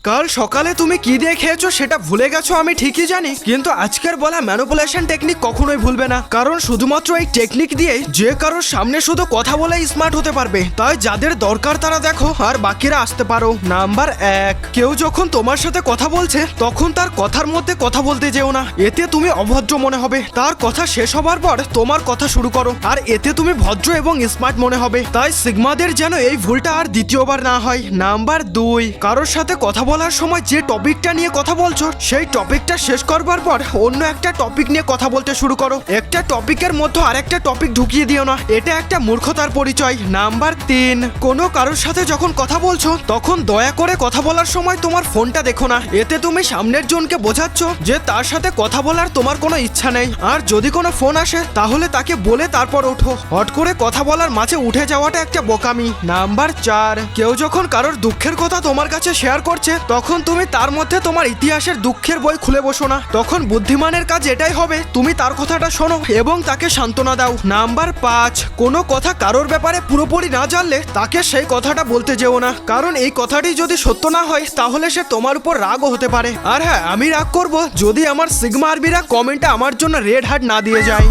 কাল সকালে তুমি কি দিয়ে খেয়েছো সেটা ভুলে গেছো আমি ঠিকই জানি, কিন্তু আজকের বলা ম্যানিপুলেশন টেকনিক কখনোই ভুলবে না, কারণ শুধুমাত্র এই টেকনিক দিয়ে যে কারোর সামনে শুধু কথা বলে স্মার্ট হতে পারবে। তাই যাদের দরকার তারা দেখো, আর বাকিরা আসতে পারো। নাম্বার 1, কেউ যখন তোমার সাথে কথা বলছে তখন তার কথার মধ্যে কথা বলতে যেও না, এতে তুমি অভদ্র মনে হবে। তার কথা শেষ হবার পর তোমার কথা শুরু করো, আর এতে তুমি ভদ্র এবং স্মার্ট মনে হবে। তাই সিগমাদের যেন এই ভুলটা আর দ্বিতীয়বার না হয়। নাম্বার 2, কারোর সাথে কথা বলার সময় যে টপিকটা নিয়ে কথা বলছো সেই টপিকটা শেষ করবার পর অন্য একটা টপিক নিয়ে কথা বলতে শুরু করো। একটা টপিকের মধ্যে আরেকটা টপিক ঢুকিয়ে দিও না, এটা একটা মূর্খতার পরিচয়। নাম্বার 3, কোনো কারোর সাথে যখন কথা বলছো তখন দয়া করে কথা বলার সময় তোমার ফোনটা দেখো না, এতে তুমি সামনের জনকে বোঝাচ্ছ যে তার সাথে কথা বলার তোমার কোনো ইচ্ছা নেই। আর যদি কোনো ফোন আসে তাহলে তাকে বলে তারপর ওঠো, হট করে কথা বলার মাঝে উঠে যাওয়াটা একটা বোকামি। নাম্বার 4, কেউ যখন কারোর দুঃখের কথা তোমার কাছে শেয়ার করছে তখন তুমি তার মধ্যে তোমার ইতিহাসের দুঃখের বই খুলে বসো না, তখন বুদ্ধিমানের কাজ এটাই হবে তুমি তার কথাটা শোনো এবং তাকে সান্ত্বনা দাও। নাম্বার 5, কোনো কথা কারোর ব্যাপারে পুরোপুরি না জানলে তাকে সেই কথাটা বলতে যেও না, কারণ এই কথাটি যদি সত্য না হয় তাহলে সে তোমার উপর রাগও হতে পারে। আর হ্যাঁ, আমি রাগ করব যদি আমার সিগমা আরবিরা কমেন্টে আমার জন্য রেড হার্ট না দিয়ে যায়।